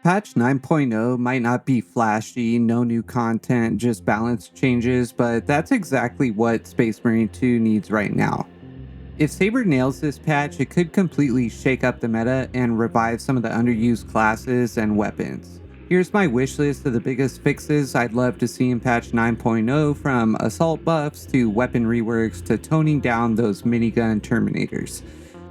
Patch 9.0 might not be flashy, no new content, just balance changes, but that's exactly what Space Marine 2 needs right now. If Saber nails this patch, it could completely shake up the meta and revive some of the underused classes and weapons. Here's my wish list of the biggest fixes I'd love to see in patch 9.0, from assault buffs to weapon reworks to toning down those minigun terminators.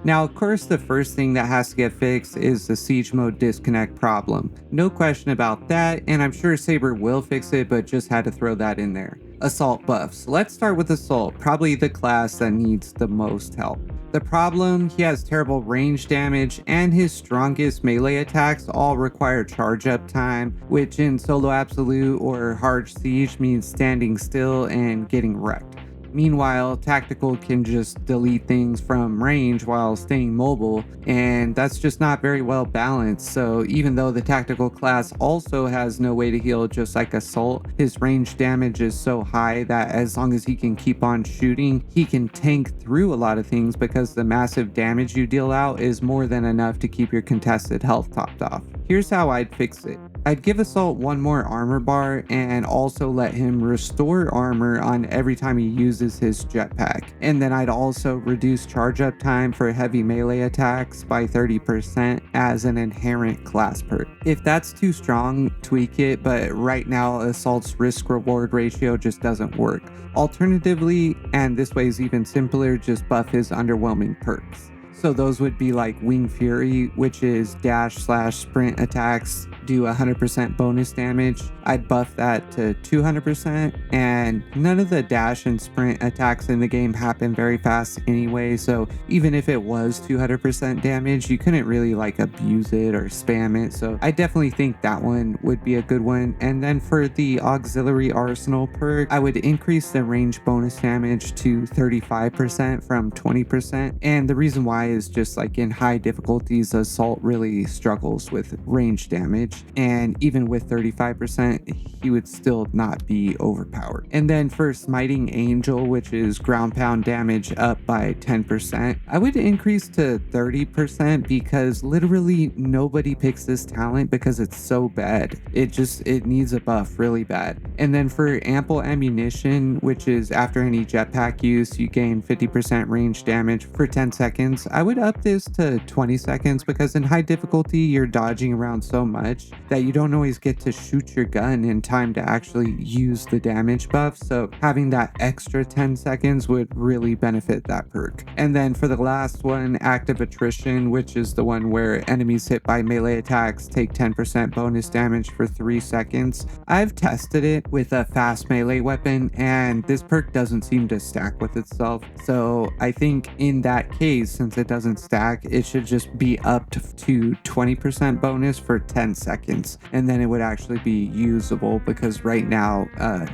Now, of course, the first thing that has to get fixed is the siege mode disconnect problem. No question about that, and I'm sure Saber will fix it, but just had to throw that in there. Assault buffs. Let's start with Assault, probably the class that needs the most help. The problem, he has terrible range damage, and his strongest melee attacks all require charge up time, which in solo absolute or hard siege means standing still and getting wrecked. Meanwhile, tactical can just delete things from range while staying mobile, and that's just not very well balanced. So even though the tactical class also has no way to heal just like assault, his range damage is so high that as long as he can keep on shooting, he can tank through a lot of things because the massive damage you deal out is more than enough to keep your contested health topped off. Here's how I'd fix it. I'd give Assault one more armor bar and also let him restore armor on every time he uses his jetpack. And then I'd also reduce charge up time for heavy melee attacks by 30% as an inherent class perk. If that's too strong, tweak it, but right now Assault's risk reward ratio just doesn't work. Alternatively, and this way is even simpler, just buff his underwhelming perks. So those would be like Wing Fury, which is dash/sprint attacks do 100% bonus damage. I'd buff that to 200%, and none of the dash and sprint attacks in the game happen very fast anyway, so even if it was 200% damage, you couldn't really like abuse it or spam it, so I definitely think that one would be a good one. And then for the auxiliary arsenal perk, I would increase the range bonus damage to 35% from 20%, and the reason why is just like in high difficulties, Assault really struggles with range damage, and even with 35%, he would still not be overpowered. And then for Smiting Angel, which is ground pound damage up by 10%, I would increase to 30% because literally nobody picks this talent because it's so bad. It needs a buff really bad. And then for Ample Ammunition, which is after any jetpack use, you gain 50% range damage for 10 seconds. I would up this to 20 seconds because in high difficulty, you're dodging around so much that you don't always get to shoot your gun in time to actually use the damage buff. So having that extra 10 seconds would really benefit that perk. And then for the last one, Active Attrition, which is the one where enemies hit by melee attacks take 10% bonus damage for 3 seconds. I've tested it with a fast melee weapon, and this perk doesn't seem to stack with itself. So I think in that case, since it doesn't stack, it should just be upped to 20% bonus for 10 seconds, and then it would actually be usable because right now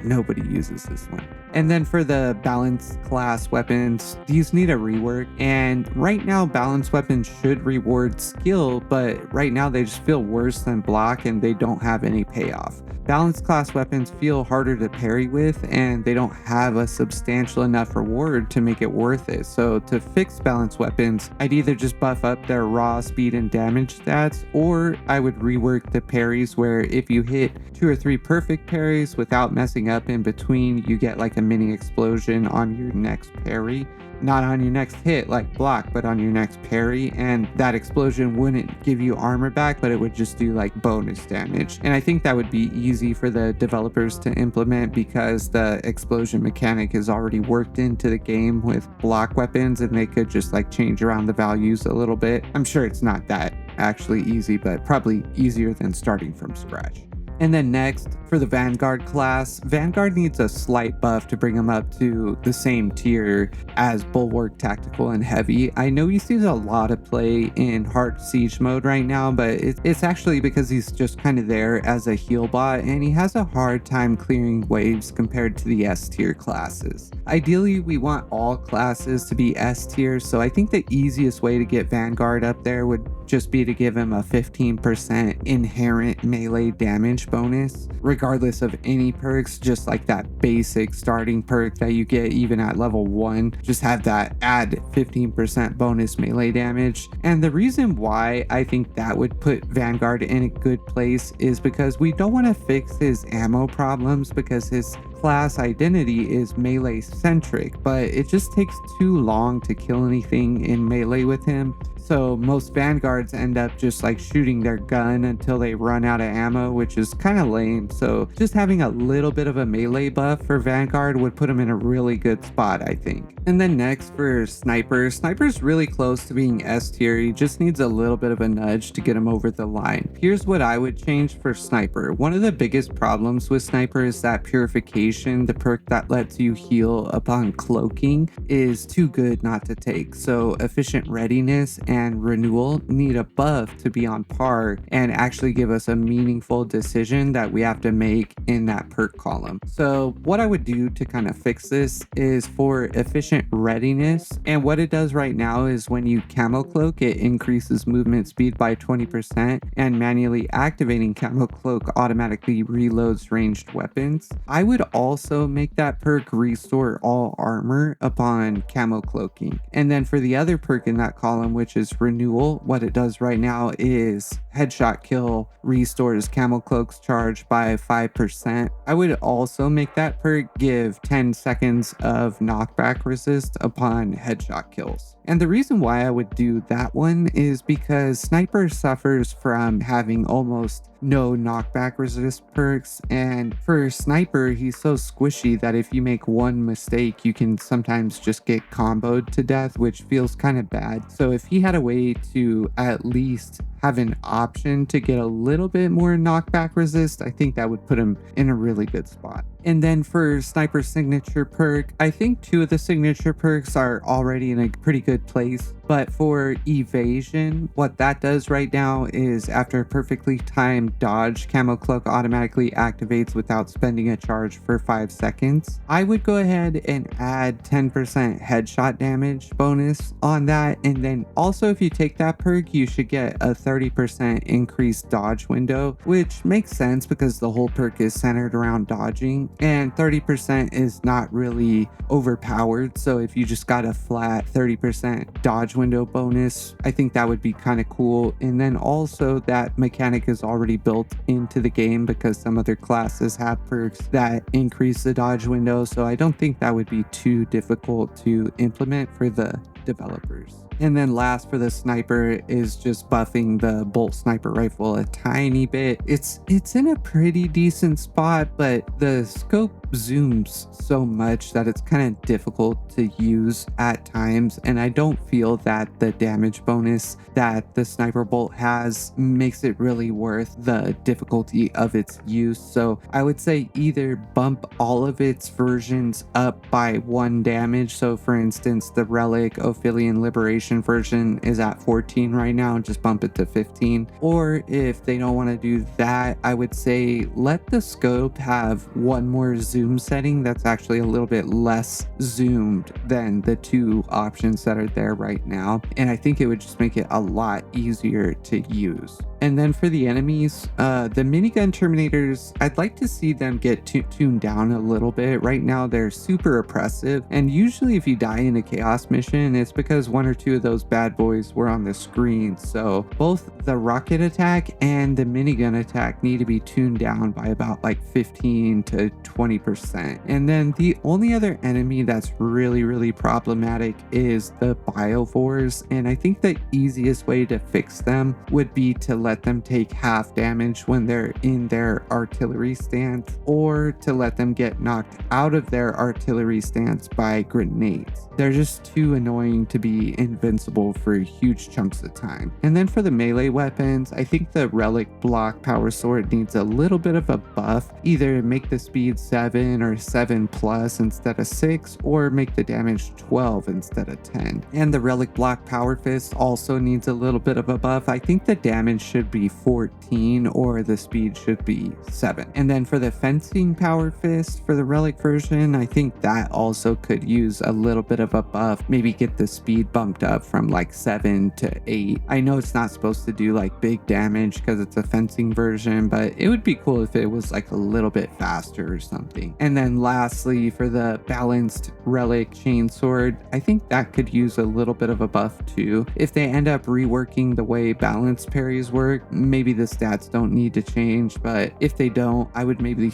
nobody uses this one. And then for the balanced class weapons, these need a rework, and right now balanced weapons should reward skill, but right now they just feel worse than block and they don't have any payoff. Balanced class weapons feel harder to parry with, and they don't have a substantial enough reward to make it worth it. So to fix balanced weapons, I'd either just buff up their raw speed and damage stats, or I would rework the parries where if you hit 2 or 3 perfect parries without messing up in between, you get like a mini explosion on your next parry. Not on your next hit like block, but on your next parry, and that explosion wouldn't give you armor back, but it would just do like bonus damage. And I think that would be easy for the developers to implement because the explosion mechanic is already worked into the game with block weapons, and they could just like change around the values a little bit. I'm sure it's not that actually easy, but probably easier than starting from scratch. And then next, for the Vanguard class, Vanguard needs a slight buff to bring him up to the same tier as Bulwark, Tactical, and Heavy. I know he sees a lot of play in hard siege mode right now, but it's actually because he's just kind of there as a heal bot, and he has a hard time clearing waves compared to the S tier classes. Ideally, we want all classes to be S tier, so I think the easiest way to get Vanguard up there would just be to give him a 15% inherent melee damage damage bonus, regardless of any perks, just like that basic starting perk that you get even at level 1. Just have that add 15% bonus melee damage. And the reason why I think that would put Vanguard in a good place is because we don't want to fix his ammo problems, because his class identity is melee centric, but it just takes too long to kill anything in melee with him. So most Vanguards end up just like shooting their gun until they run out of ammo, which is kind of lame. So just having a little bit of a melee buff for Vanguard would put him in a really good spot, I think. And then next for Sniper. Sniper's really close to being S tier. He just needs a little bit of a nudge to get him over the line. Here's what I would change for Sniper. One of the biggest problems with Sniper is that Purification, the perk that lets you heal upon cloaking, is too good not to take. So Efficient Readiness and Renewal need a buff to be on par and actually give us a meaningful decision that we have to make in that perk column. So what I would do to kind of fix this is for Efficient Readiness, and what it does right now is when you camo cloak, it increases movement speed by 20%, and manually activating camo cloak automatically reloads ranged weapons. I would also make that perk restore all armor upon camo cloaking. And then for the other perk in that column, which is Renewal, what it does right now is headshot kill restores camo cloak's charge by 5%. I would also make that perk give 10 seconds of knockback resist upon headshot kills. And the reason why I would do that one is because Sniper suffers from having almost no knockback resist perks, and for Sniper he's so squishy that if you make one mistake you can sometimes just get comboed to death, which feels kind of bad. So if he had a way to at least have an option to get a little bit more knockback resist, I think that would put him in a really good spot. And then for Sniper signature perk, I think 2 of the signature perks are already in a pretty good place. But for Evasion, what that does right now is after a perfectly timed dodge, camo cloak automatically activates without spending a charge for 5 seconds. I would go ahead and add 10% headshot damage bonus on that. And then also if you take that perk, you should get a 30% increased dodge window, which makes sense because the whole perk is centered around dodging, and 30% is not really overpowered. So if you just got a flat 30% dodge window bonus, I think that would be kind of cool. And then also that mechanic is already built into the game because some other classes have perks that increase the dodge window, so I don't think that would be too difficult to implement for the developers. And then last for the Sniper is just buffing the bolt sniper rifle a tiny bit. It's in a pretty decent spot, but the scope zooms so much that it's kind of difficult to use at times, and I don't feel that the damage bonus that the sniper bolt has makes it really worth the difficulty of its use. So I would say either bump all of its versions up by 1 damage. So for instance, the Relic Ophelian Liberation version is at 14 right now, and just bump it to 15. Or if they don't want to do that, I would say let the scope have 1 more zoom setting that's actually a little bit less zoomed than the 2 options that are there right now, and I think it would just make it a lot easier to use. And then for the enemies, the minigun terminators, I'd like to see them get tuned down a little bit. Right now they're super oppressive, and usually if you die in a chaos mission, it's because 1 or 2 of those bad boys were on the screen. So both the rocket attack and the minigun attack need to be tuned down by about like 15 to 20%. And then the only other enemy that's really problematic is the biovores, and I think the easiest way to fix them would be to let them take half damage when they're in their artillery stance, or to let them get knocked out of their artillery stance by grenades. They're just too annoying to be invincible for huge chunks of time. And then for the melee weapons, I think the Relic Block Power Sword needs a little bit of a buff, either make the speed 7 or 7 plus instead of 6, or make the damage 12 instead of 10. And the Relic Block Power Fist also needs a little bit of a buff. I think the damage should be 14 or the speed should be 7. And then for the Fencing Power Fist for the Relic version, I think that also could use a little bit of a buff, maybe get the speed bumped up up from like 7 to 8. I know it's not supposed to do like big damage because it's a fencing version, but it would be cool if it was like a little bit faster or something. And then lastly, for the balanced relic chainsword, I think that could use a little bit of a buff too. If they end up reworking the way balanced parries work, maybe the stats don't need to change, but if they don't, I would maybe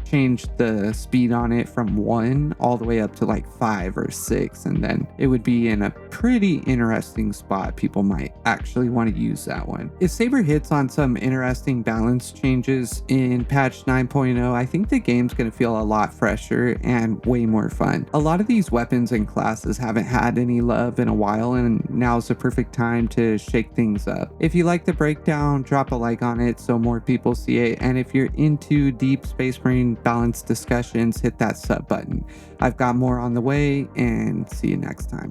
change the speed on it from 1 all the way up to like 5 or 6, and then it would be in a pretty interesting spot. People might actually want to use that one. If Saber hits on some interesting balance changes in patch 9.0, I think the game's going to feel a lot fresher and way more fun. A lot of these weapons and classes haven't had any love in a while, and now's the perfect time to shake things up. If you like the breakdown, drop a like on it so more people see it, and if you're into deep Space Marine balance discussions, hit that sub button. I've got more on the way, and see you next time.